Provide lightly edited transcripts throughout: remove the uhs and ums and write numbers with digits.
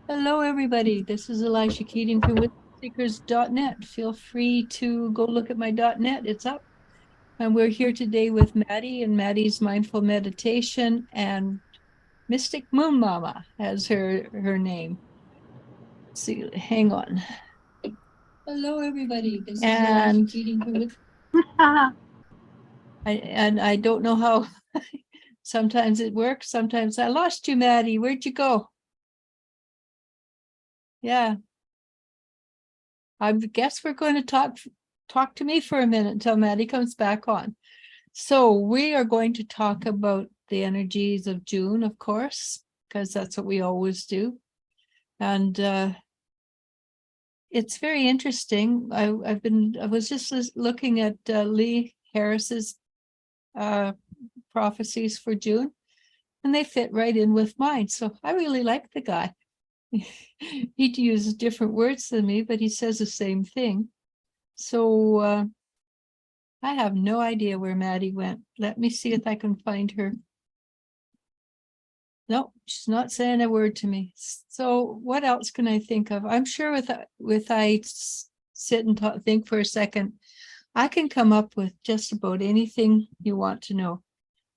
Hello, everybody. This is Elisha Keating from WisdomSeekers.net. Feel free to go look at my .net. It's up. And we're here today with Maddie and Maddie's Mindful Meditation and Mystic Moon Mama as her name. Let's see, hang on. Hello, everybody. This is Elisha Keating from I don't know how. Sometimes it works. Sometimes I lost you, Maddie. Where'd you go? Yeah. I guess we're going to talk to me for a minute until Maddie comes back on. So we are going to talk about the energies of June, of course, because that's what we always do. And it's very interesting. I was just looking at Lee Harris's prophecies for June, and they fit right in with mine. So I really like the guy. He uses different words than me, but he says the same thing. So I have no idea where Maddie went. Let me see if I can find her. No, she's not saying a word to me. So what else can I think of? I'm sure with I sit and think for a second, I can come up with just about anything you want to know.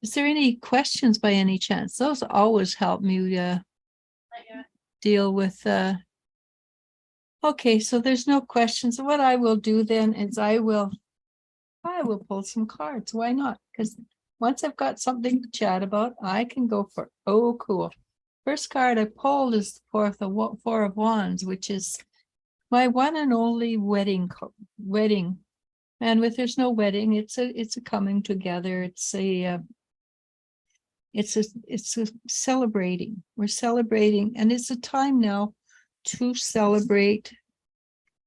Is there any questions by any chance? Those always help me deal with okay, so there's no questions. What I will do then is I will pull some cards. Why not? Because once I've got something to chat about, I can go for, oh, cool. First card I pulled is the Four of Wands, which is my one and only wedding. And with there's no wedding, it's a coming together. It's a celebrating. We're celebrating, and it's a time now to celebrate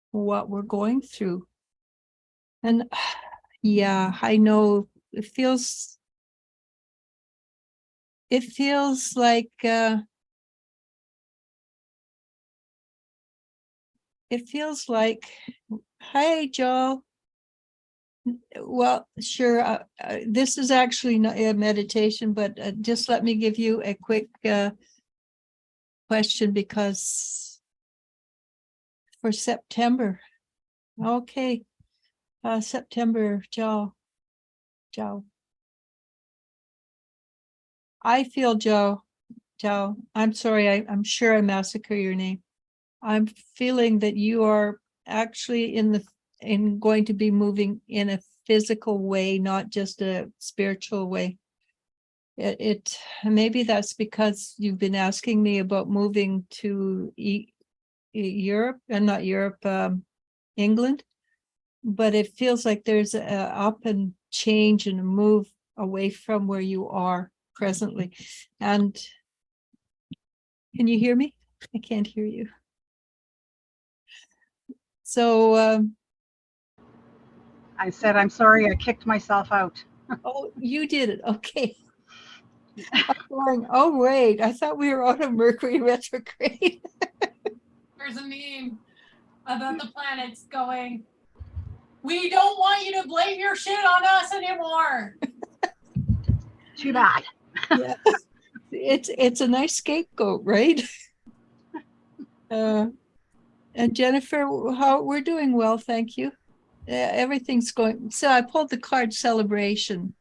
what we're going through. And yeah, I know it feels like hi, Joe. Well, sure. This is actually not a meditation, but just let me give you a quick question because for September. Okay. September, Joe. I feel Joe. I'm sorry. I'm sure I massacre your name. I'm feeling that you are actually going to be moving in a physical way, not just a spiritual way. It maybe that's because you've been asking me about moving to Europe and not Europe, England, but it feels like there's a up and change and a move away from where you are presently. And can you hear me? I can't hear you. So I said, I'm sorry, I kicked myself out. oh, you did it. Okay. I'm going, oh, wait, I thought we were on a Mercury retrograde. There's a meme about the planets going, we don't want you to blame your shit on us anymore. Too bad. Yeah. It's a nice scapegoat, right? And Jennifer, how we're doing well, thank you. Everything's going. So I pulled the card celebration,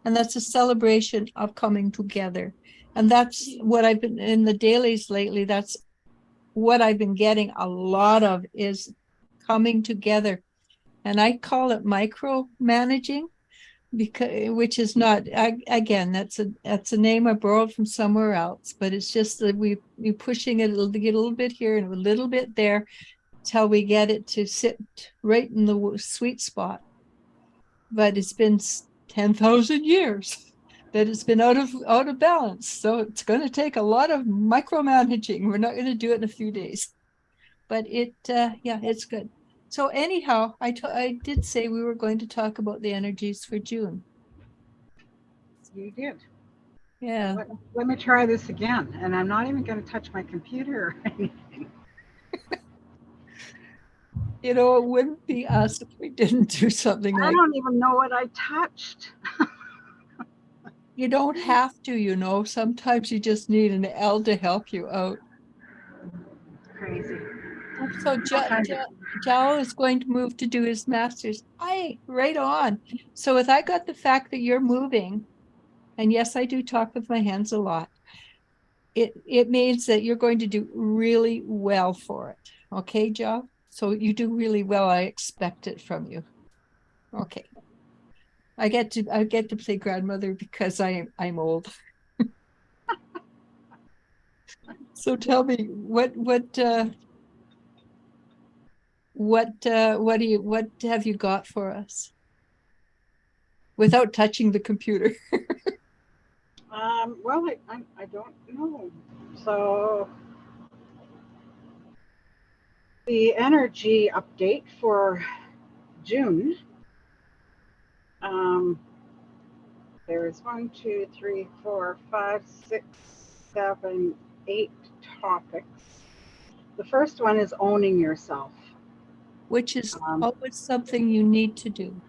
and that's a celebration of coming together. And that's what I've been in the dailies lately. That's what I've been getting a lot of is coming together. And I call it micromanaging because which is not again that's a name I borrowed from somewhere else, but it's just that we pushing it to get a little bit here and a little bit there till we get it to sit right in the sweet spot. But it's been 10,000 years that it's been out of balance, so it's going to take a lot of micromanaging. We're not going to do it in a few days, but yeah, it's good. So anyhow, I did say we were going to talk about the energies for June. You did. Yeah. Let me try this again. And I'm not even going to touch my computer or anything. You know, it wouldn't be us if we didn't do something I like don't even know what I touched. you don't have to, you know. Sometimes you just need an L to help you out. crazy. So Jao is going to move to do his master's. Right on. So if I got the fact that you're moving, and yes, I do talk with my hands a lot, it means that you're going to do really well for it. Okay, Jao? So you do really well. I expect it from you. Okay. I get to play grandmother because I'm old. So tell me what have you got for us without touching the computer? Well, I don't know. So the energy update for June. There's 1, 2, 3, 4, 5, 6, 7, 8 topics. The first one is owning yourself. Which is always something you need to do.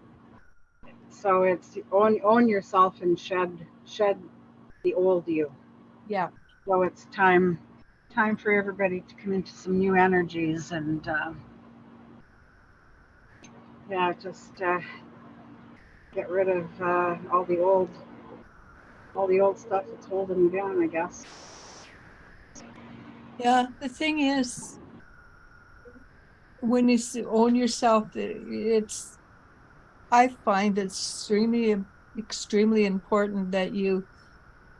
So it's own yourself and shed the old you. Yeah. So it's time for everybody to come into some new energies and yeah, just get rid of all the old stuff that's holding you down, I guess. Yeah. The thing is, when you own yourself, I find it's extremely important that you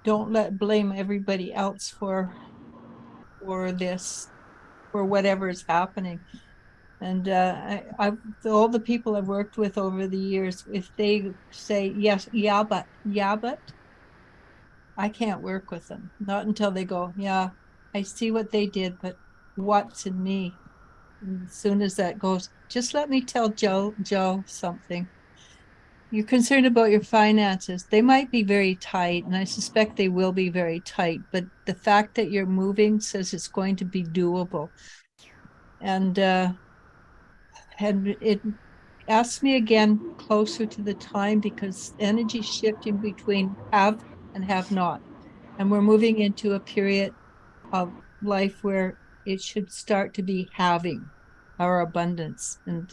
don't blame everybody else for this, for whatever is happening. And all the people I've worked with over the years, if they say yes, yeah, but I can't work with them. Not until they go, yeah, I see what they did, but what's in me? And as soon as that goes, just let me tell Joe something. You're concerned about your finances. They might be very tight, and I suspect they will be very tight, but the fact that you're moving says it's going to be doable. And it asks me again closer to the time because energy shifting between have and have not. And we're moving into a period of life where it should start to be having our abundance. Rin,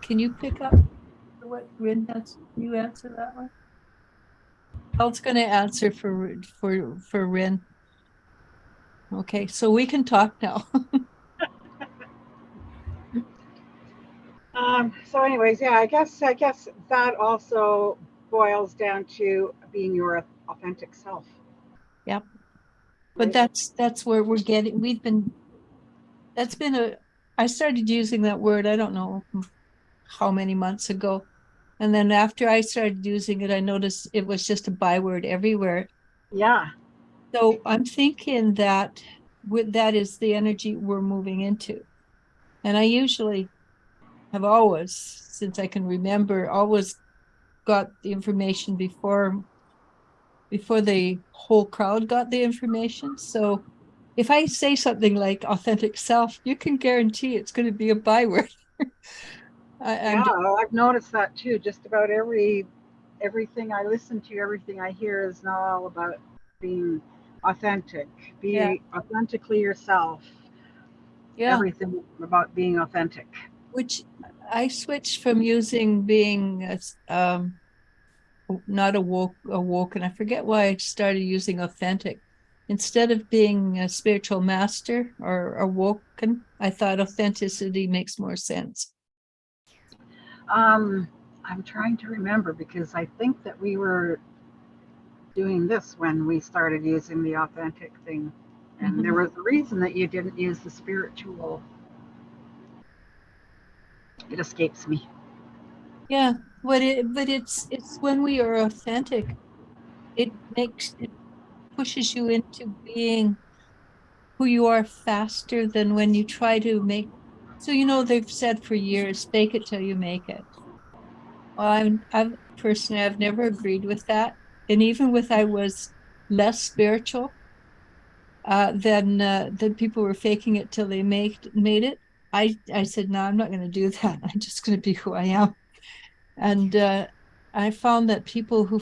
can you pick up what Rin has? Can you answer that one? Paul's going to answer for Rin. Okay, so we can talk now. So anyways, yeah, I guess that also boils down to being your authentic self. Yep. But Right? that's where I started using that word, I don't know how many months ago. And then after I started using it, I noticed it was just a byword everywhere. Yeah. So I'm thinking that that is the energy we're moving into. And I usually have always, since I can remember, always got the information before the whole crowd got the information. So if I say something like authentic self, you can guarantee it's going to be a byword. Yeah, I've noticed that too. Just about everything I listen to, everything I hear is now all about being authentic. Be authentically yourself. Yeah. Everything about being authentic. Which I switched from using being not awoken. I forget why I started using authentic. Instead of being a spiritual master or awoken, I thought authenticity makes more sense. I'm trying to remember because I think that we were doing this when we started using the authentic thing. And there was a reason that you didn't use the spiritual. It escapes me. Yeah, but it's when we are authentic, it pushes you into being who you are faster than when you try to make. So they've said for years, fake it till you make it. Well, I've personally I've never agreed with that, and even with I was less spiritual than people were faking it till they made it. I said no, I'm not going to do that. I'm just going to be who I am, and I found that people who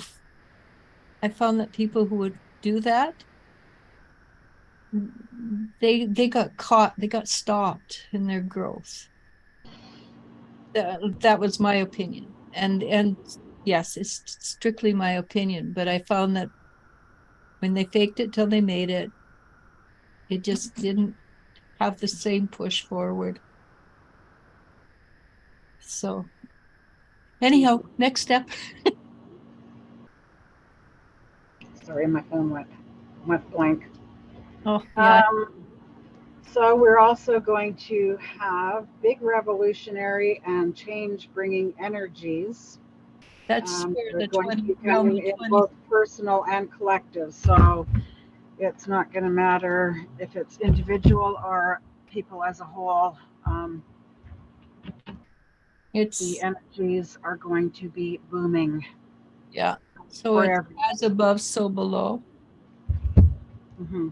would do that, they got caught, they got stopped in their growth. That was my opinion. And yes, it's strictly my opinion, but I found that when they faked it till they made it, it just didn't have the same push forward. So anyhow, next step. Sorry, my phone went blank. Oh yeah, So we're also going to have big revolutionary and change bringing energies. that's where They're the going to 20 be around coming the in 20. both personal and collective. So it's not going to matter if it's individual or people as a whole. Um, the It's energies are going to be booming yeah. So for it's everyone. as above, so below. Mm-hmm.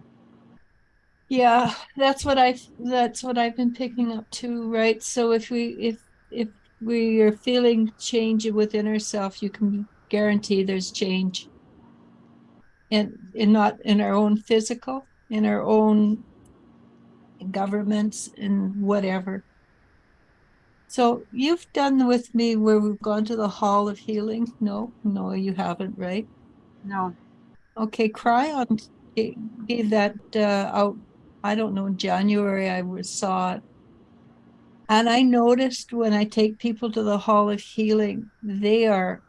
Yeah, that's what I've been picking up too, right? So if we are feeling change within ourselves, you can guarantee there's change in not in our own physical, in our own governments and whatever. So you've done with me where we've gone to the Hall of Healing. No, no, you haven't, right? No. Okay, Cryon gave that out. I don't know, in January saw it. And I noticed when I take people to the Hall of Healing, the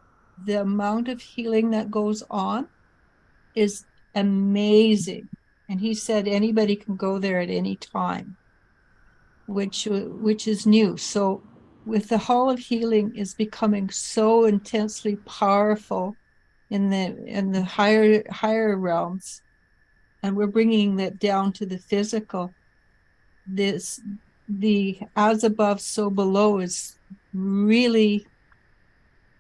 amount of healing that goes on is amazing. And he said anybody can go there at any time, which is new. So with the Hall of Healing is becoming so intensely powerful in the higher realms, and we're bringing that down to the physical. This the as above so below is really,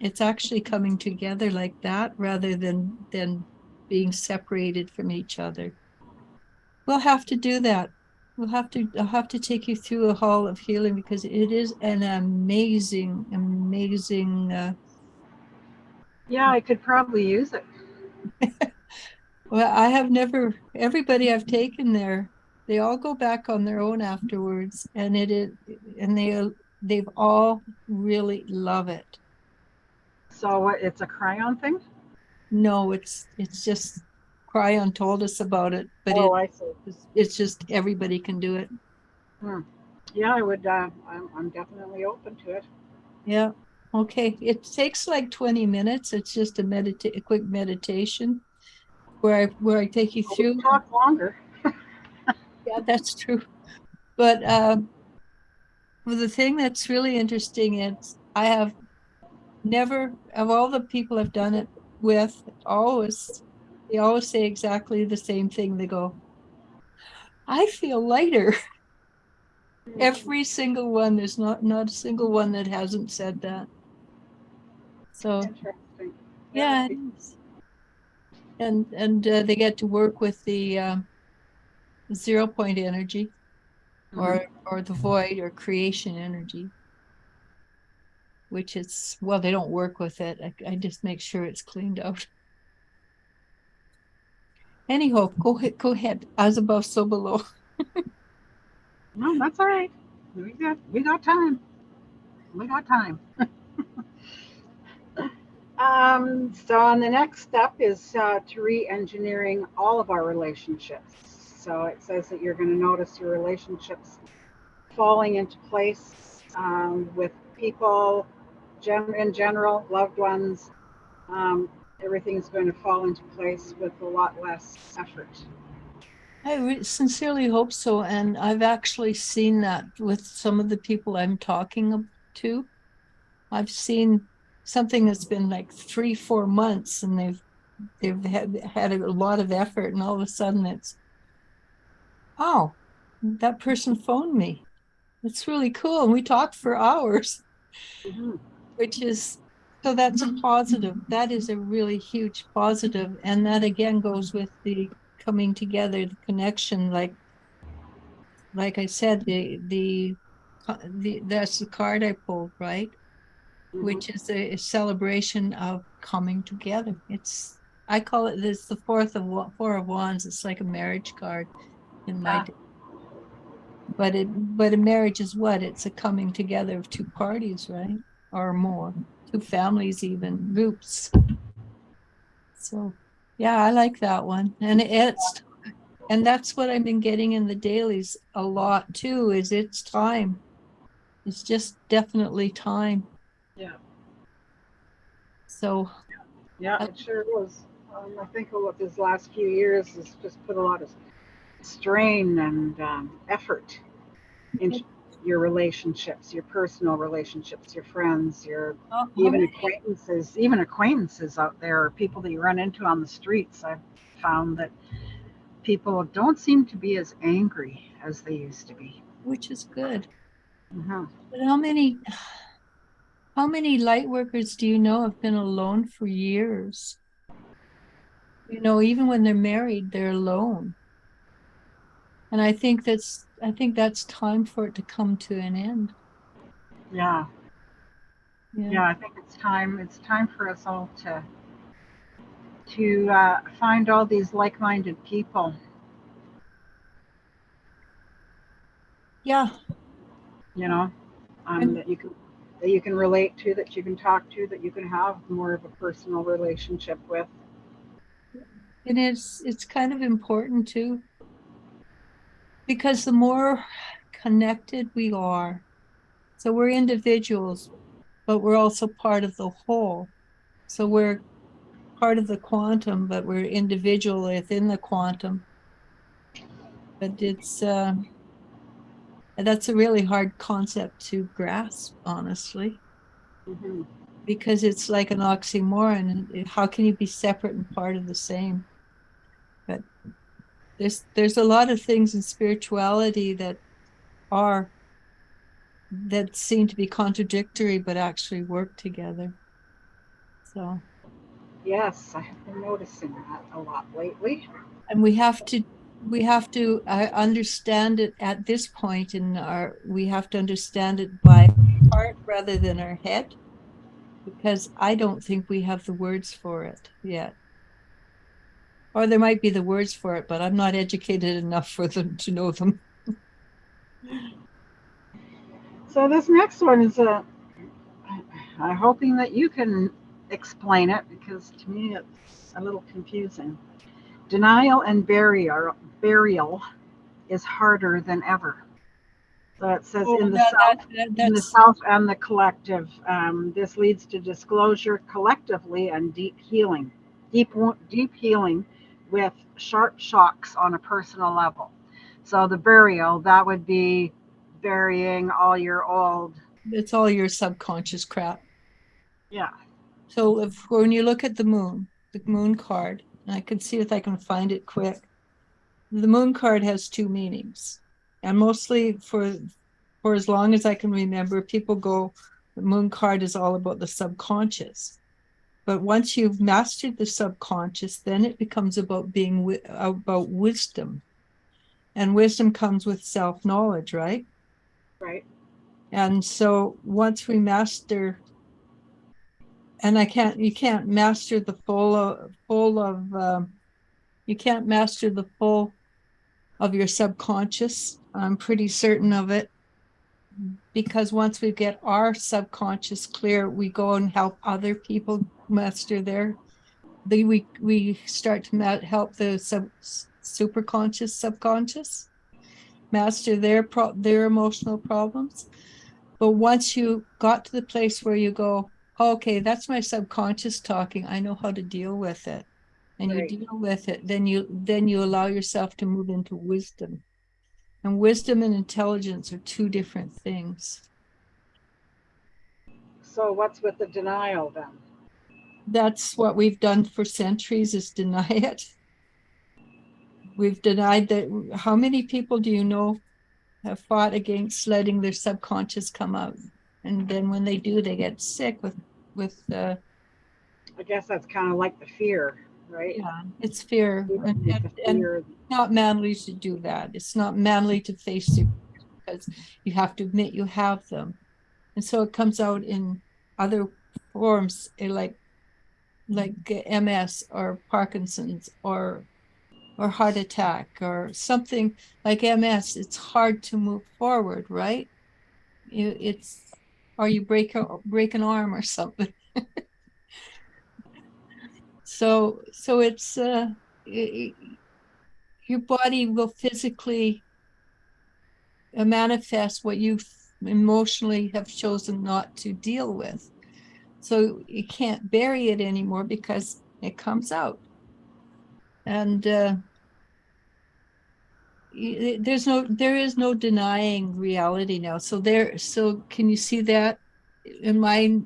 it's actually coming together like that rather than being separated from each other. We'll have to do that. I'll have to take you through a hall of healing because it is an amazing Yeah, I could probably use it. well, I have never, everybody I've taken there, they all go back on their own afterwards, and it is, and they've all really love it. So it's a crayon thing? No, it's just Cryon told us about it, but Oh, I see. it's just everybody can do it. Hmm. Yeah, I would. I'm definitely open to it. Yeah. Okay. It takes like 20 minutes. It's just a quick meditation where I take you We can through. talk longer. Yeah, that's true. But well, the thing that's really interesting is I have never, of all the people I've done it with, they always say exactly the same thing. They go, I feel lighter. Every single one. There's not a single one that hasn't said that. So Interesting. Yeah. yeah, it is. And they get to work with the 0 point energy Mm-hmm. or the void or creation energy, which is, well, they don't work with it. I just make sure it's cleaned out. Anyhow, go ahead. As above, so below. No, that's all right. We got time. We got time. So on the next step is to re-engineering all of our relationships. So it says that you're going to notice your relationships falling into place with people, in general, loved ones. Um, Everything's going to fall into place with a lot less effort. Sincerely hope so. And I've actually seen that with some of the people I'm talking to. I've seen something that's been like 3, 4 months, and they've had a lot of effort, and all of a sudden it's, oh, that person phoned me. It's really cool. And we talked for hours, Mm-hmm. which is, so that's a positive. That is a really huge positive. And that again goes with the coming together, the connection. Like I said, the that's the card I pulled, right? which is a celebration of coming together. I call it this the Four of Wands. It's like a marriage card in my. But a marriage is what? It's a coming together of two parties, right? Or more, two families, even groups. So, yeah, I like that one, and that's what I've been getting in the dailies a lot too. Is it's time. It's just definitely time. Yeah. So. Yeah, it sure was. I think what these last few years has just put a lot of strain and effort into your relationships, your personal relationships, your friends, your even acquaintances out there, or people that you run into on the streets. I've found that people don't seem to be as angry as they used to be. Which is good. Mm-hmm. But how many light workers do you know have been alone for years? Even when they're married, they're alone. And I think that's time for it to come to an end. Yeah. Yeah. Yeah, I think it's time. It's time for us all to find all these like-minded people. Yeah. You know, And that you can relate to, that you can talk to, that you can have more of a personal relationship with. it's kind of important too, because the more connected we are, so we're individuals, but we're also part of the whole. So we're part of the quantum, but we're individual within the quantum. But that's a really hard concept to grasp, honestly, Mm-hmm. because it's like an oxymoron. How can you be separate and part of the same? But there's a lot of things in spirituality are that seem to be contradictory, but actually work together. So, Yes, I have been noticing that a lot lately. and we have to understand it at this point we have to understand it by heart rather than our head, because I don't think we have the words for it yet. Or there might be the words for it, but I'm not educated enough for them to know them. So this next one is I'm hoping that you can explain it because to me it's a little confusing. Denial and burial is harder than ever. So it says Oh, in the that's self and the collective, this leads to disclosure collectively and deep, deep healing with sharp shocks on a personal level. So the burial, that would be burying all your old, it's all your subconscious crap. yeah, So when you look at the moon card, and I can see if I can find it quick. The moon card has two meanings, and mostly for as long as I can remember, people go, the moon card is all about the subconscious. But once you've mastered the subconscious, then it becomes about being about wisdom, and wisdom comes with self-knowledge, right? right. And so once we master, and you can't master the you can't master the full of your subconscious. I'm pretty certain of it, because once we get our subconscious clear, we go and help other people master we start to help the superconscious subconscious master their emotional problems. But once you got to the place where you go, oh, okay, that's my subconscious talking, I know how to deal with it, and you Right. deal with it, then you allow yourself to move into wisdom. And wisdom and intelligence are two different things. So what's with the denial then? That's what we've done for centuries, is deny it. We've denied that. How many people do you know have fought against letting their subconscious come out? And then when they do, they get sick with I guess that's kind of like the fear, right? yeah, it's fear. With the And fear. not manly to do that. It's not manly to face it, because you have to admit you have them. And so it comes out in other forms like MS or Parkinson's or heart attack or something like MS. It's hard to move forward, right? It's or you break an arm or something. So it's your body will physically manifest what you emotionally have chosen not to deal with. So you can't bury it anymore because it comes out. And there is no denying reality now. So can you see that in my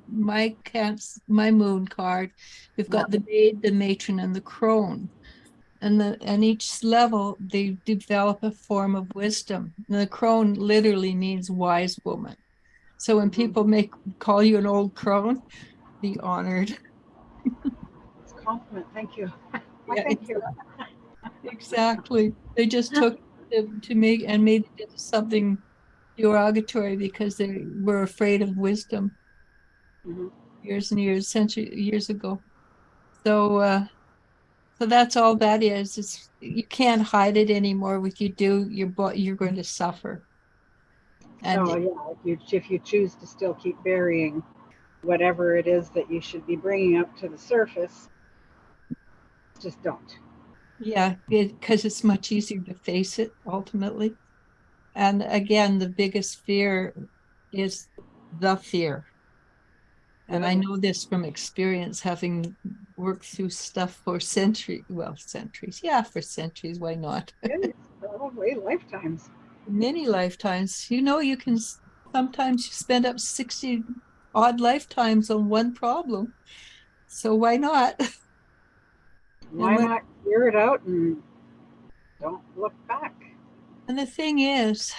moon card? We've got the maid, the matron, and the crone. And each level they develop a form of wisdom. And the crone literally means wise woman. So when people call you an old crone, be honored. It's a compliment. Thank you. Yeah, Thank you. exactly. They just took to make and made it into something derogatory because they were afraid of wisdom years and years, years ago. So that's all that is. It's you can't hide it anymore. If you do, you're going to suffer. And Oh yeah, if you choose to still keep burying whatever it is that you should be bringing up to the surface, just don't. yeah, because it's much easier to face it ultimately. And again, the biggest fear is the fear. And I know this from experience, having worked through stuff for centuries. Yeah, for centuries. Why not? Yeah, probably lifetimes. Many lifetimes. You can sometimes you spend up 60 odd lifetimes on one problem. So why not? And Why not clear it out and don't look back? and the thing is,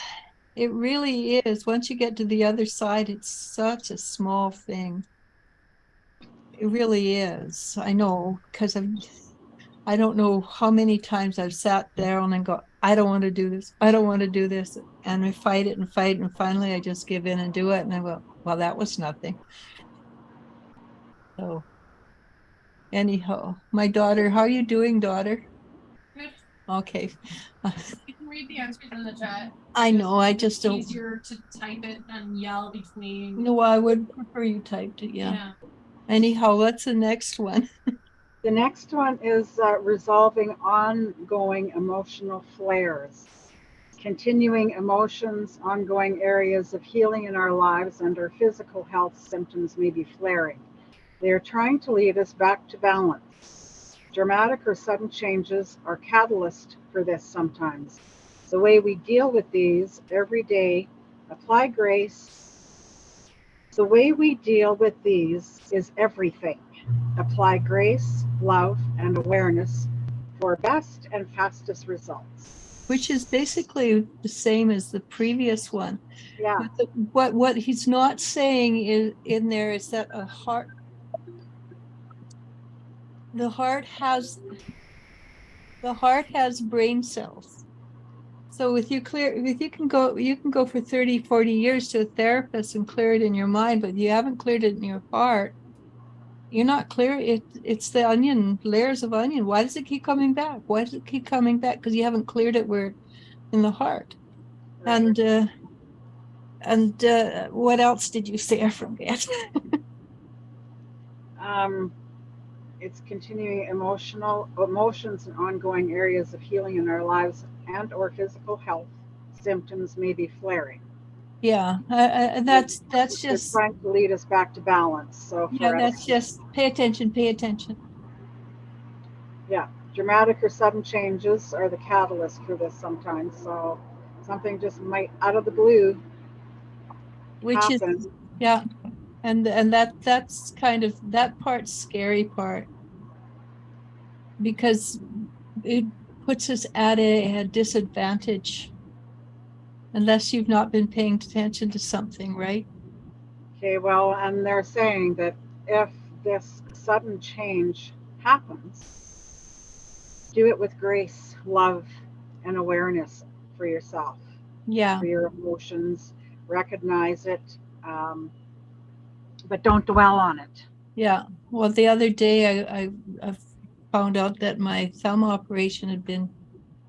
it really is. Once you get to the other side, it's such a small thing. It really is. I know because I don't know how many times I've sat down and go, I don't want to do this. I don't want to do this. And I fight it and fight. And finally I just give in and do it. And I go, well, that was nothing. So anyhow, my daughter, how are you doing, daughter? Good. Okay. You can read the answers in the chat. I know, I just don't. It's easier to type it and yell between. No, I would prefer you typed it, yeah. Yeah. Anyhow, what's the next one? The next one is resolving ongoing emotional flares. Continuing emotions, ongoing areas of healing in our lives, and our physical health symptoms may be flaring. They are trying to lead us back to balance. Dramatic or sudden changes are catalyst for this sometimes. The way we deal with these every day, apply grace. The way we deal with these is everything. Apply grace, love, and awareness for best and fastest results. Which is basically the same as the previous one. Yeah. But what he's not saying is in there is that the heart has brain cells. So if you can go for 30, 40 years to a therapist and clear it in your mind, but you haven't cleared it in your heart, you're not clear. It's the onion, layers of onion. Why does it keep coming back? Why does it keep coming back? Because you haven't cleared it where in the heart. Right. And what else did you say? I forget. Um, it's continuing emotions and ongoing areas of healing in our lives and or physical health symptoms may be flaring. Yeah, that's They're just trying to lead us back to balance. So yeah, for that's us, just pay attention, pay attention. yeah, dramatic or sudden changes are the catalyst for this sometimes. So something just might out of the blue Which is happen. yeah, and that's kind of that part's scary part because it puts us at a disadvantage unless you've not been paying attention to something, right? Okay, well, and they're saying that if this sudden change happens, do it with grace, love, and awareness for yourself, Yeah, for your emotions. Recognize it, um, but don't dwell on it. Yeah. Well, the other day I found out that my thumb operation had been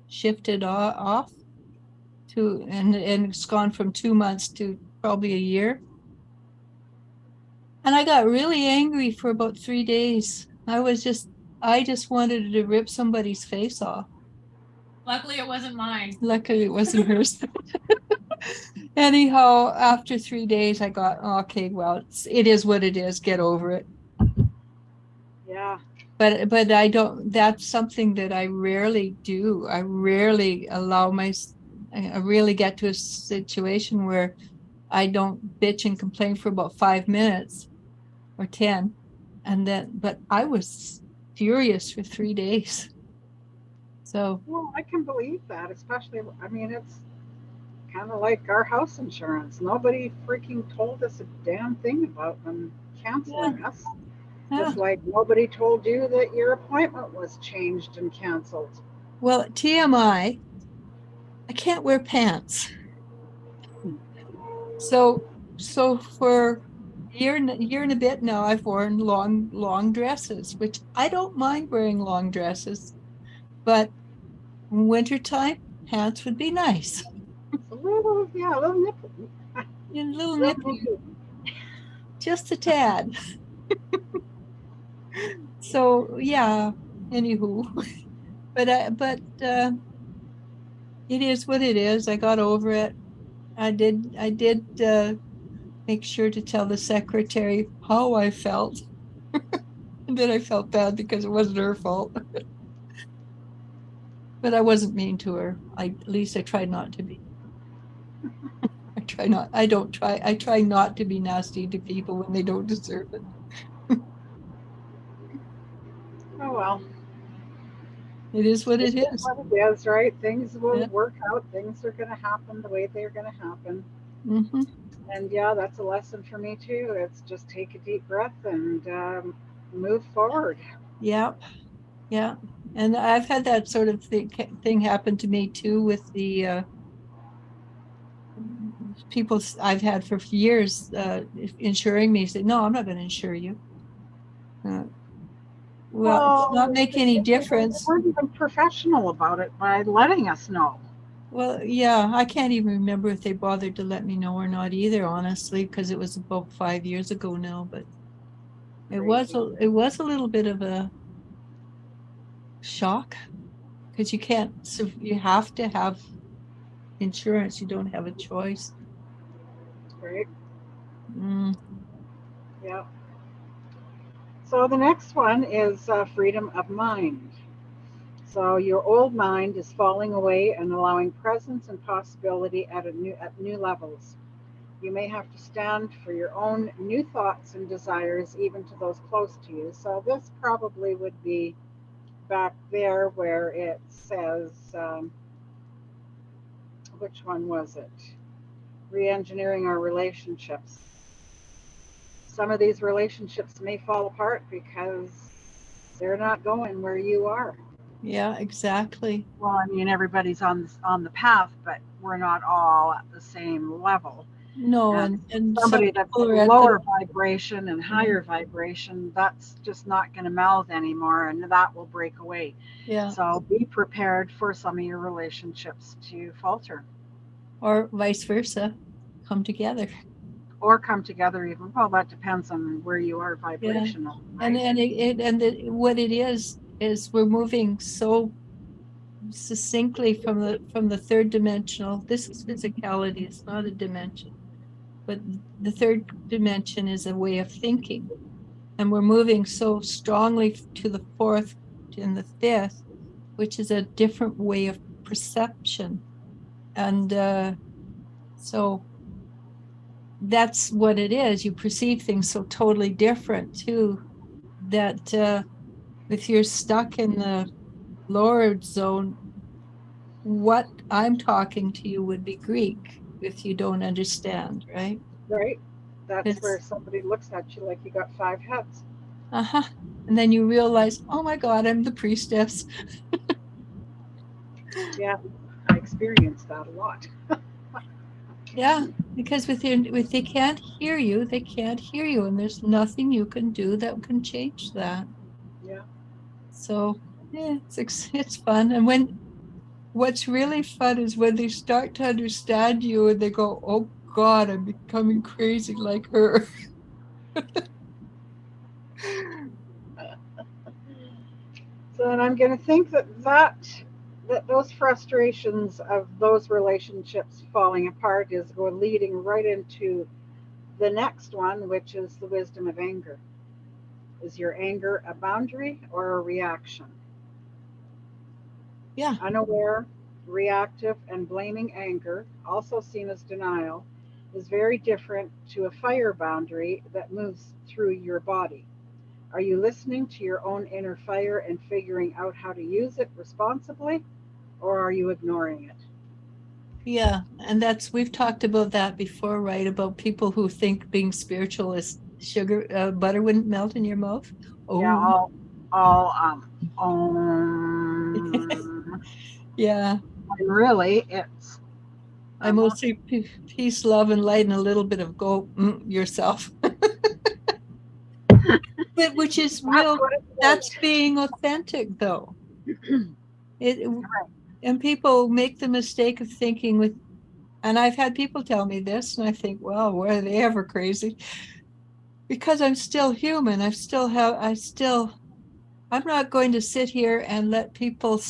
shifted off to, and it's gone from 2 months to probably a year. And I got really angry for about 3 days. I just wanted to rip somebody's face off. Luckily, it wasn't mine. Luckily, it wasn't hers. Anyhow, after 3 days, I got, okay, well, it is what it is. Get over it. Yeah. But I don't, that's something that I rarely do. I rarely I really get to a situation where I don't bitch and complain for about 5 minutes or 10. But I was furious for 3 days. So, Well, I can believe that, especially, I mean, it's kind of like our house insurance. Nobody freaking told us a damn thing about them canceling us. yeah. Just like nobody told you that your appointment was changed and canceled. Well, TMI, I can't wear pants. So for year and a bit now, I've worn long dresses, which I don't mind wearing long dresses, but wintertime pants would be nice. It's a little, yeah, a little nipple. A little Little nippy, nippy. just a tad. So yeah, anywho, but it is what it is. I got over it. I did make sure to tell the secretary how I felt. And then I felt bad because it wasn't her fault. But I wasn't mean to her. At least I tried not to be. I try not to be nasty to people when they don't deserve it. Oh well. It is what it is. What it is, right? Things will Yeah. work out. Things are going to happen the way they're going to happen. Mm-hmm. And yeah, that's a lesson for me too. It's just take a deep breath and move forward. Yeah. Yeah. And I've had that sort of thing happen to me too with the people I've had for years insuring me. Say, no, I'm not going to insure you. Well, it's not make any difference. They weren't even professional about it by letting us know. Well, yeah, I can't even remember if they bothered to let me know or not either, honestly, because it was about 5 years ago now. But it was a little bit of a shock because you can't. So you have to have insurance. You don't have a choice. Right. Mm. Yeah. So the next one is freedom of mind. So your old mind is falling away and allowing presence and possibility at new levels. You may have to stand for your own new thoughts and desires, even to those close to you. So this probably would be back there where it says, which one was it? Re-engineering our relationships. Some of these relationships may fall apart because they're not going where you are. Yeah, exactly. Well, I mean, everybody's on the path, but we're not all at the same level. No, and and somebody that's lower vibration and higher vibration, that's just not going to meld anymore, and that will break away. Yeah. So be prepared for some of your relationships to falter, or vice versa, come together. Or come together even. Well, that depends on where you are vibrational. Yeah. Right? What it is we're moving so succinctly from the third dimensional. This is physicality, it's not a dimension. But the third dimension is a way of thinking. And we're moving so strongly to the fourth and the fifth, which is a different way of perception. And so that's what it is. You perceive things so totally different too, that if you're stuck in the lower zone, what I'm talking to you would be Greek if you don't understand, right? Right. That's where somebody looks at you like you got 5 heads. Uh-huh. And then you realize, oh my God, I'm the priestess. Yeah, I experienced that a lot. Yeah. Because if they can't hear you, they can't hear you, and there's nothing you can do that can change that. Yeah. So yeah, it's fun. And what's really fun is when they start to understand you and they go, "Oh God, I'm becoming crazy like her." So, and I'm going to think that those frustrations of those relationships falling apart is going leading right into the next one, which is the wisdom of anger. Is your anger a boundary or a reaction? Yeah. Unaware, reactive, and blaming anger, also seen as denial, is very different to a fire boundary that moves through your body. Are you listening to your own inner fire and figuring out how to use it responsibly, or are you ignoring it? Yeah, and we've talked about that before, right? About people who think being spiritual is butter wouldn't melt in your mouth. Yeah, Oh, all um, yeah. and really, it's I most. mostly peace, love, and light, and a little bit of go yourself. But which is That's real. what it That's is. being authentic, though. It and people make the mistake of thinking and I've had people tell me this, and I think, well, were they ever crazy? Because I'm still human. I'm not going to sit here and let people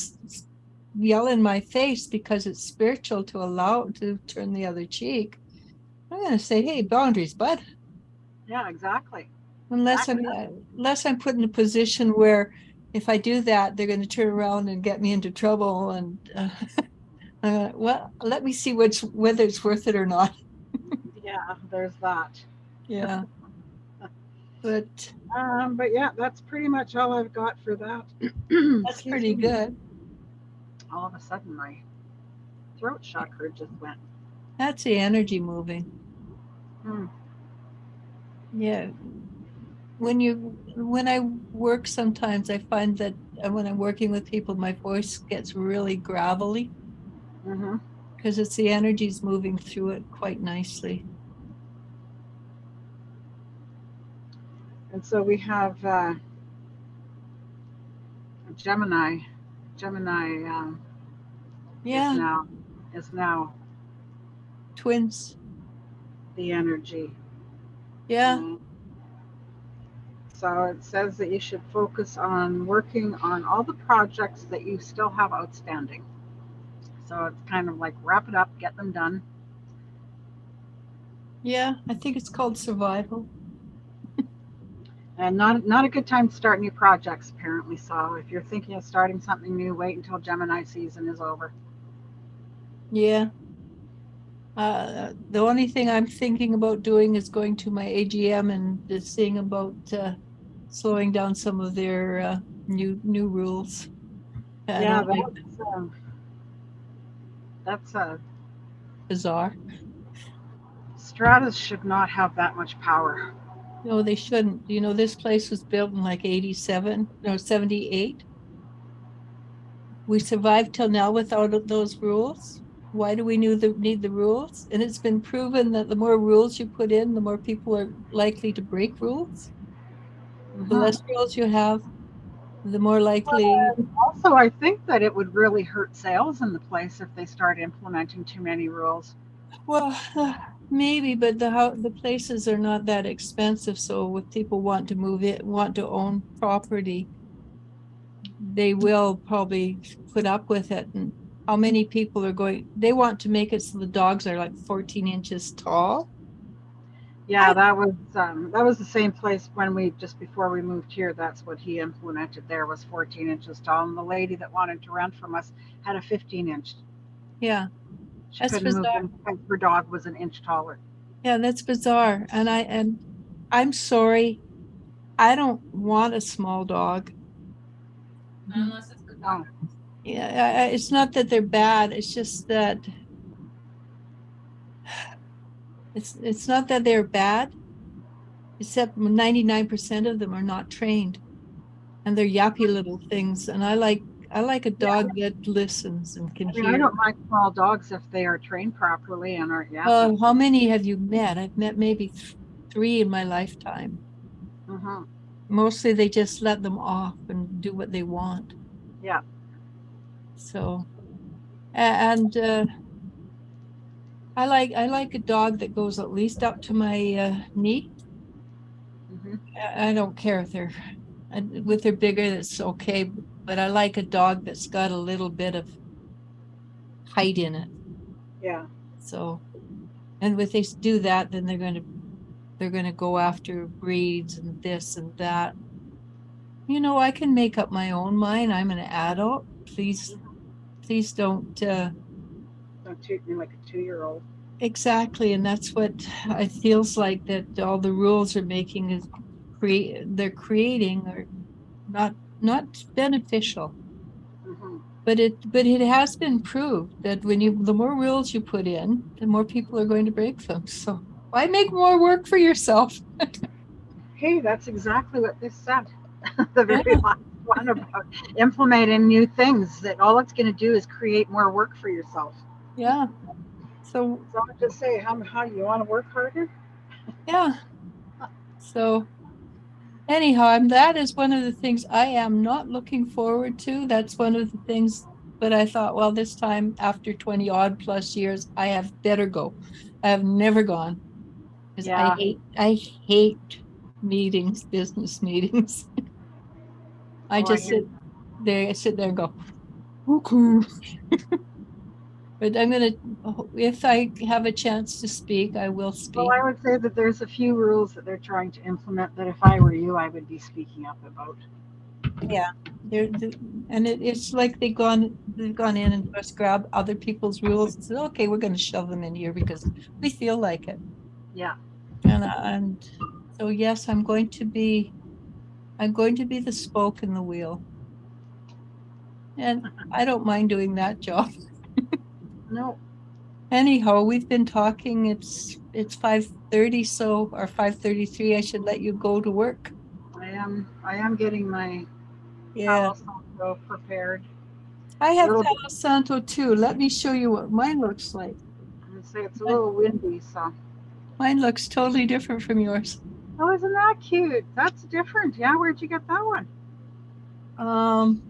yell in my face because it's spiritual to allow to turn the other cheek. I'm going to say, hey, boundaries, bud. Yeah, exactly. Unless Back I'm it up. unless I'm put in a position where if I do that, they're going to turn around and get me into trouble. And well, let me see whether it's worth it or not. Yeah, there's that. Yeah, but But yeah, that's pretty much all I've got for that. that's Excuse pretty me. good. All of a sudden, my throat chakra just went. That's the energy moving. Hmm. Yeah. When I work, sometimes I find that when I'm working with people, my voice gets really gravelly Mm-hmm. because it's the energies moving through it quite nicely. And so we have Gemini. Gemini is Yeah, now is now twins. the energy. Yeah, Um, so it says that you should focus on working on all the projects that you still have outstanding. So it's kind of like wrap it up, get them done. yeah. I think it's called survival. And not a good time to start new projects, apparently. So if you're thinking of starting something new, wait until Gemini season is over. Yeah. The only thing I'm thinking about doing is going to my AGM and just seeing about slowing down some of their new rules. I Yeah, don't like that's a bizarre. Stratus should not have that much power. No, they shouldn't. You know, this place was built in like 87, no, 78. We survived till now without those rules. Why do we need the rules? And it's been proven that the more rules you put in, the more people are likely to break rules. The Mm-hmm. less rules you have, the more likely. Well, also, I think that it would really hurt sales in the place if they start implementing too many rules. Well, maybe, but the places are not that expensive. So if people want to move it, want to own property, they will probably put up with it. And how many people are going? They want to make it so the dogs are like 14 inches tall. Yeah, that was the same place when we just before we moved here. That's what he implemented. There was 14 inches tall, and the lady that wanted to rent from us had a 15-inch. Yeah, She that's couldn't move bizarre. in because her dog was an inch taller. Yeah, that's bizarre. And I'm sorry, I don't want a small dog. Unless it's the Oh, dog. Yeah, it's not that they're bad. It's just that it's not that they're bad, except 99% of them are not trained and they're yappy little things. And I like a dog that listens and can I mean, I hear. don't mind small dogs if they are trained properly and are, yeah. How many have you met? I've met maybe 3 in my lifetime. Mm-hmm. Mostly they just let them off and do what they want. Yeah. So, and I like a dog that goes at least up to my knee. Mm-hmm. I don't care if they're with their bigger, it's okay. But I like a dog that's got a little bit of height in it. Yeah. So, and if they do that, then they're gonna go after breeds and this and that. I can make up my own mind. I'm an adult. Please don't. Don't treat me like a 2-year-old. Exactly, and that's what it feels like, that all the rules are making is they're creating are not beneficial. Mm-hmm. But it has been proved that the more rules you put in, the more people are going to break them. So why make more work for yourself? Hey, that's exactly what this said. The Yeah, very last one about implementing new things, that all it's going to do is create more work for yourself. yeah. So So I just say, how you want to work harder? yeah. So anyhow, that is one of the things I am not looking forward to. That's one of the things. But I thought, well, this time after 20 odd plus years, I have better go. I have never gone because Yeah. I hate meetings, business meetings. I Oh, I just hear. sit there and go, okay. But if I have a chance to speak, I will Well, speak. I would say that there's a few rules that they're trying to implement that if I were you, I would be speaking up about. Yeah, and it's like they've gone in and just grabbed other people's rules and said, okay, we're going to shove them in here because we feel like it. Yeah. And so yes, I'm going to be the spoke in the wheel, and I don't mind doing that job. No, Anyhow, we've been talking. It's 5:30, so or 5:33. I should let you go to work. I am getting my Yeah, Palo Santo prepared. I A have little bit. Palo Santo too. Let me show you what mine looks like. I'm gonna say it's a little windy, so. Mine looks totally different from yours. Oh, isn't that cute? That's different. Yeah, where'd you get that one? Um,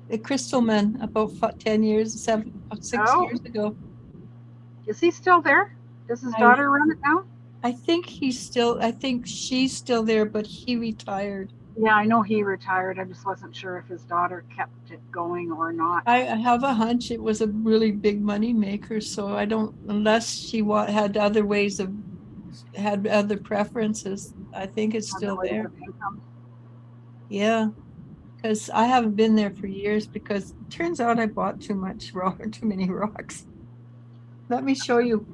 the Crystal Man about 10 years, 6 Oh, years ago. is he still there? Does his I daughter run it now? I think she's still there, but he retired. Yeah, I know he retired. I just wasn't sure if his daughter kept it going or not. I have a hunch it was a really big money maker, so I don't, unless she had other ways of, had other preferences, I think it's Other still ways there. of income. Yeah, because I haven't been there for years because it turns out I bought too much rock, too many rocks. Let me show you.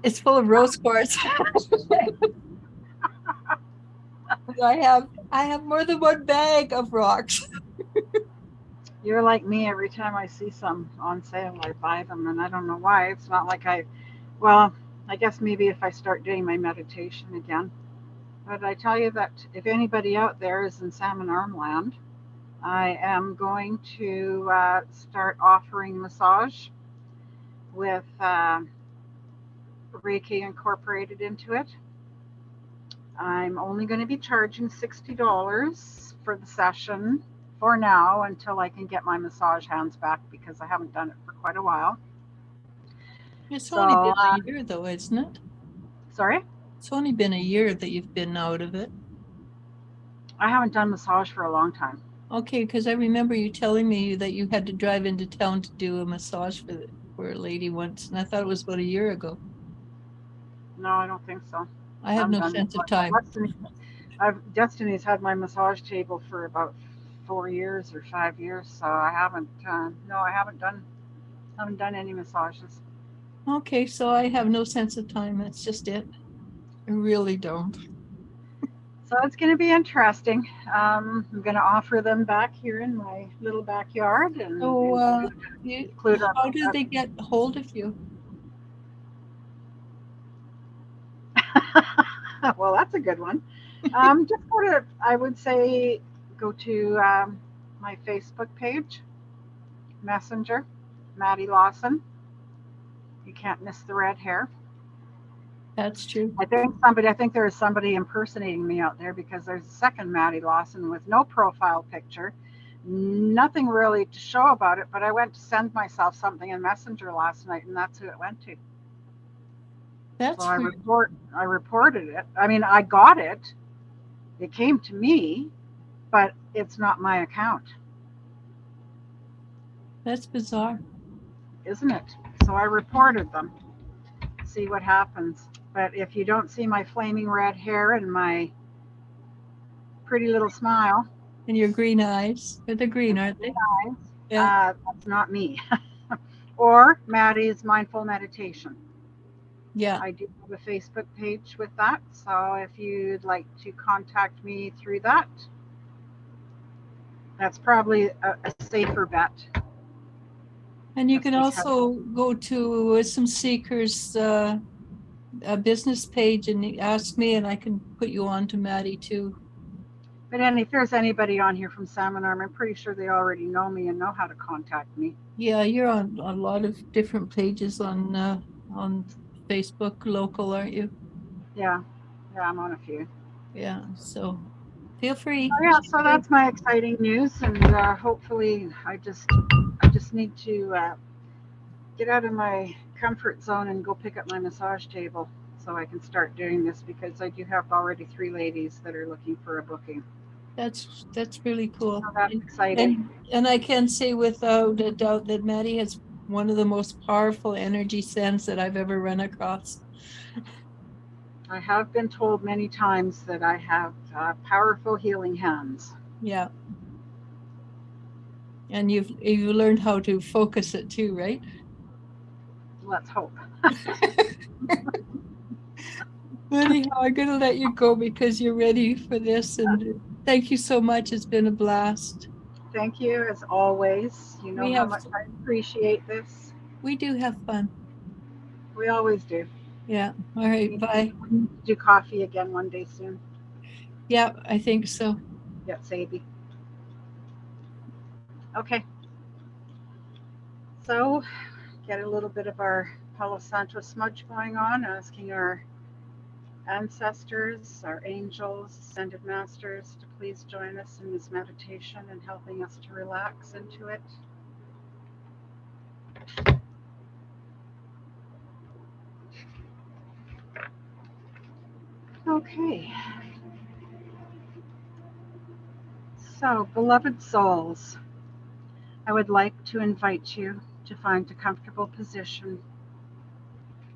It's full of rose quartz. I have more than one bag of rocks. You're like me. Every time I see some on sale, I buy them, and I don't know why. It's not like well, I guess maybe if I start doing my meditation again. But I tell you that if anybody out there is in Salmon Arm Land, I am going to start offering massage with Reiki incorporated into it. I'm only going to be charging $60 for the session for now until I can get my massage hands back because I haven't done it for quite a while. It's So, only been a year though, isn't it? sorry, It's only been a year that you've been out of it. I haven't done massage for a long time. Okay, because I remember you telling me that you had to drive into town to do a massage for a lady once, and I thought it was about a year ago. No, I don't think so. I I have haven't no done sense of massage. time. Destiny's had my massage table for about 4 years or 5 years, so I haven't. No, I haven't done any massages. Okay, so I have no sense of time. That's just it. I really don't. So it's going to be interesting. I'm going to offer them back here in my little backyard and So, include how do they get hold of you? Well, that's a good one. Just I would say, go to my Facebook page, Messenger, Maddie Lawson. You can't miss the red hair. That's true. I think there is somebody impersonating me out there because there's a second Maddie Lawson with no profile picture, nothing really to show about it. But I went to send myself something in Messenger last night, and that's who it went to. That's So weird. I reported it. I mean, I got it. It came to me, but it's not my account, That's bizarre. isn't it? So I reported them. See what happens. But if you don't see my flaming red hair and my pretty little smile, And your green eyes. They're green, aren't they? Yeah. that's not me. Or Maddie's Mindful Meditation. Yeah. I do have a Facebook page with that. So if you'd like to contact me through that, that's probably a safer bet. And you Just can because. also go to Wisdom Seekers a business page and ask me, and I can put you on to Maddie too. But if there's anybody on here from Salmon Arm, I'm pretty sure they already know me and know how to contact me. Yeah, you're on a lot of different pages on Facebook local, aren't you? Yeah, I'm on a few. Yeah, so feel free. Oh, yeah, so that's my exciting news, and hopefully, I just need to get out of my comfort zone and go pick up my massage table so I can start doing this, because I do have already 3 ladies that are looking for a booking. That's really cool. So that's exciting. And I can say without a doubt that Maddie has one of the most powerful energy sends that I've ever run across. I have been told many times that I have powerful healing hands. Yeah. And you've learned how to focus it too, right? Let's hope. Anyhow, I'm going to let you go because you're ready for this. And thank you so much. It's been a blast. Thank you, as always. You know how much I appreciate this. We do have fun. We always do. Yeah. All right. Bye. We need to do coffee again one day soon. Yeah, I think so. Yeah, Sadie. Okay. So, get a little bit of our Palo Santo smudge going on, asking our ancestors, our angels, ascended masters to please join us in this meditation and helping us to relax into it. Okay. So, beloved souls, I would like to invite you to find a comfortable position,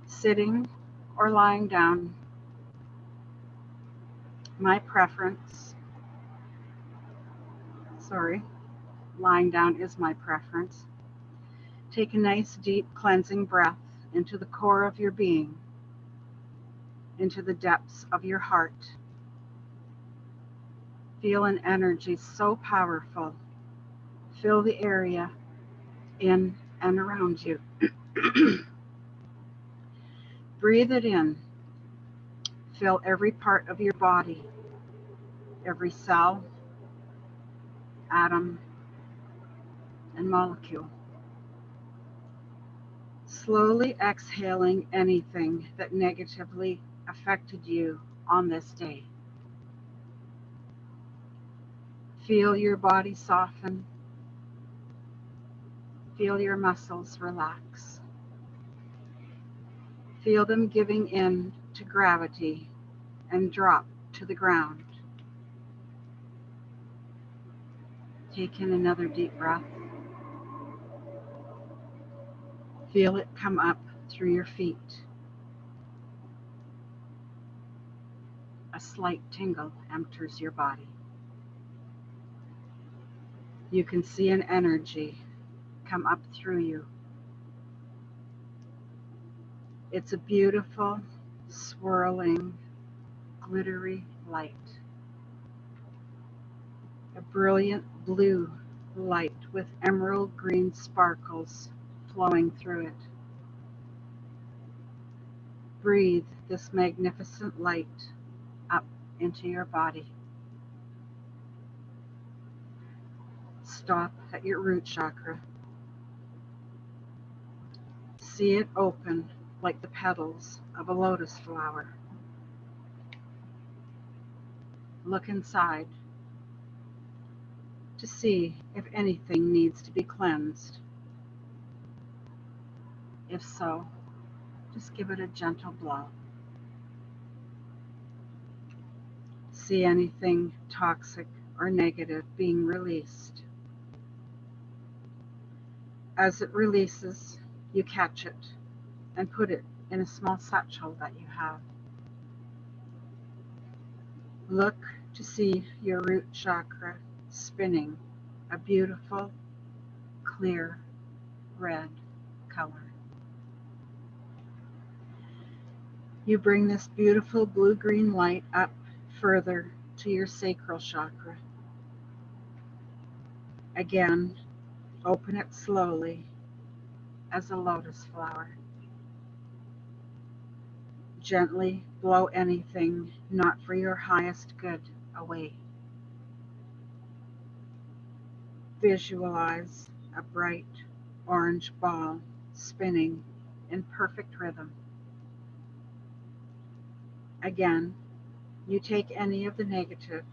sitting or lying down. My preference, lying down is my preference. Take a nice deep cleansing breath into the core of your being, into the depths of your heart. Feel an energy so powerful. Fill the area in and around you. Breathe it in. Fill every part of your body, every cell, atom, and molecule. Slowly exhaling anything that negatively affected you on this day. Feel your body soften. Feel your muscles relax. Feel them giving in to gravity and drop to the ground. Take in another deep breath. Feel it come up through your feet. A slight tingle enters your body. You can see an energy come up through you. It's a beautiful, swirling, glittery light. A brilliant blue light with emerald green sparkles flowing through it. Breathe this magnificent light into your body. Stop at your root chakra. See it open like the petals of a lotus flower. Look inside to see if anything needs to be cleansed. If so, just give it a gentle blow. See anything toxic or negative being released. As it releases, you catch it and put it in a small satchel that you have. Look to see your root chakra spinning a beautiful, clear, red color. You bring this beautiful blue-green light up further to your sacral chakra. Again, open it slowly as a lotus flower. Gently blow anything not for your highest good away. Visualize a bright orange ball spinning in perfect rhythm. Again, you take any of the negative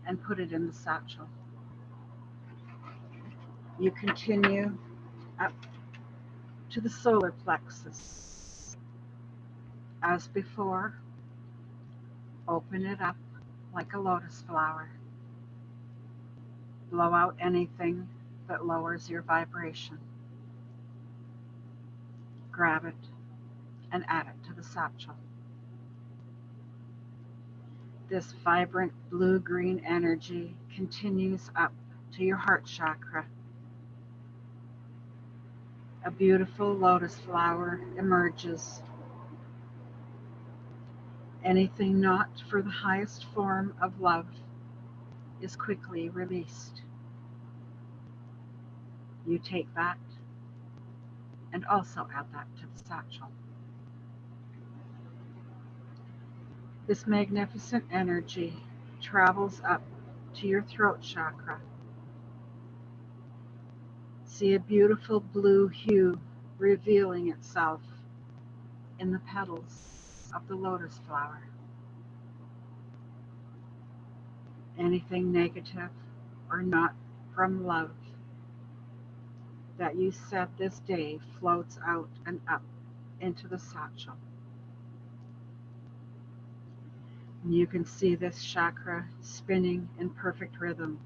and put it in the satchel. You continue up to the solar plexus. As before, open it up like a lotus flower. Blow out anything that lowers your vibration. Grab it and add it to the satchel. This vibrant blue-green energy continues up to your heart chakra. A beautiful lotus flower emerges. Anything not for the highest form of love is quickly released. You take that and also add that to the satchel. This magnificent energy travels up to your throat chakra. See a beautiful blue hue revealing itself in the petals of the lotus flower. Anything negative or not from love that you said this day floats out and up into the satchel. You can see this chakra spinning in perfect rhythm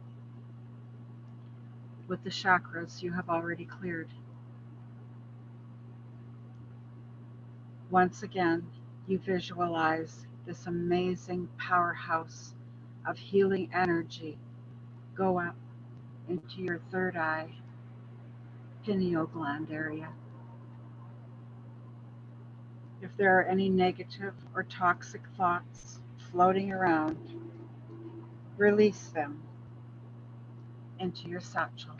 with the chakras you have already cleared. Once again, you visualize this amazing powerhouse of healing energy go up into your third eye, pineal gland area. If there are any negative or toxic thoughts floating around, release them into your satchel.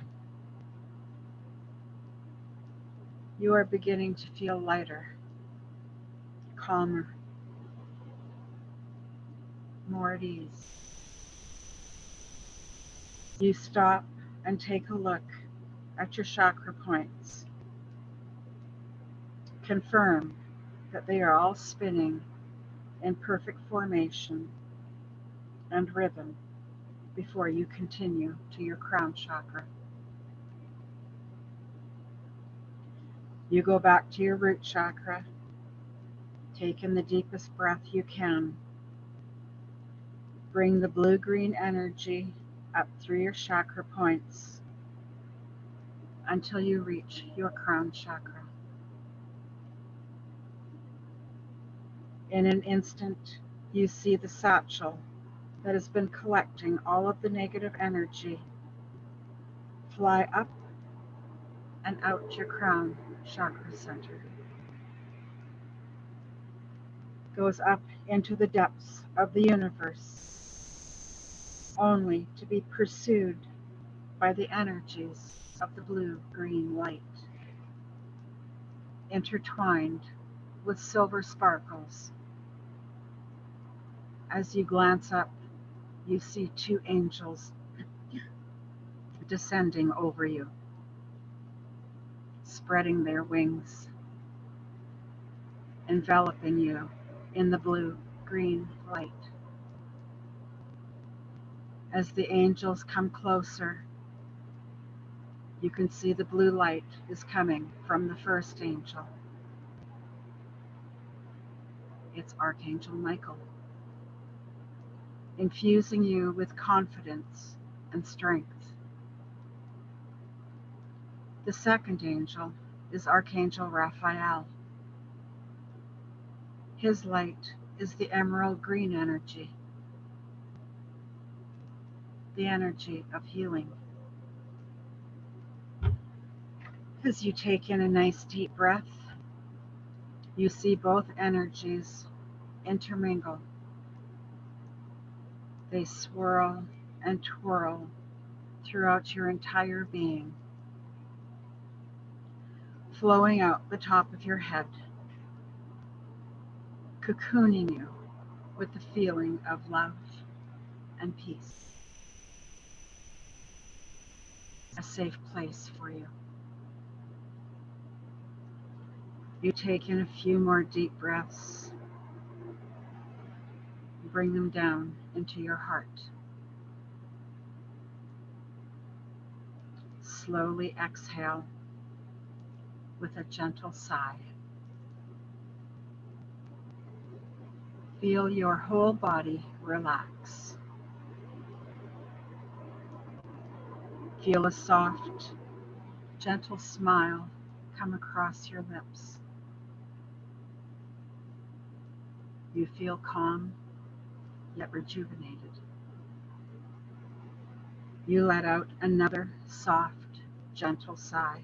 You are beginning to feel lighter, calmer, more at ease. You stop and take a look at your chakra points. Confirm that they are all spinning in perfect formation and rhythm before you continue to your crown chakra. You go back to your root chakra, take in the deepest breath you can. Bring the blue-green energy up through your chakra points until you reach your crown chakra. In an instant, you see the satchel that has been collecting all of the negative energy fly up and out your crown chakra center. Goes up into the depths of the universe, only to be pursued by the energies of the blue-green light, intertwined with silver sparkles. As you glance up, you see two angels descending over you, spreading their wings, enveloping you in the blue-green light. As the angels come closer, you can see the blue light is coming from the first angel. It's Archangel Michael, infusing you with confidence and strength. The second angel is Archangel Raphael. His light is the emerald green energy, the energy of healing. As you take in a nice deep breath, you see both energies intermingle. They swirl and twirl throughout your entire being, flowing out the top of your head, cocooning you with the feeling of love and peace. A safe place for you. You take in a few more deep breaths, bring them down into your heart. Slowly exhale with a gentle sigh. Feel your whole body relax. Feel a soft, gentle smile come across your lips. You feel calm, yet rejuvenated. You let out another soft, gentle sigh.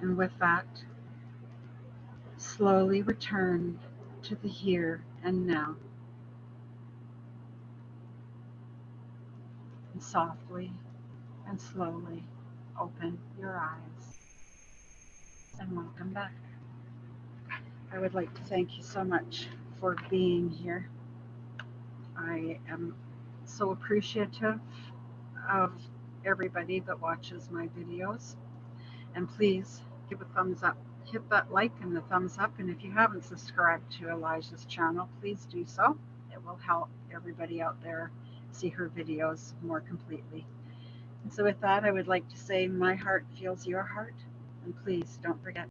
And with that, slowly return to the here and now. And softly and slowly open your eyes. And welcome back. I would like to thank you so much for being here. I am so appreciative of everybody that watches my videos. And please give a thumbs up. Hit that like and the thumbs up. And if you haven't subscribed to Elijah's channel, please do so. It will help everybody out there see her videos more completely. And so with that, I would like to say my heart feels your heart. And please don't forget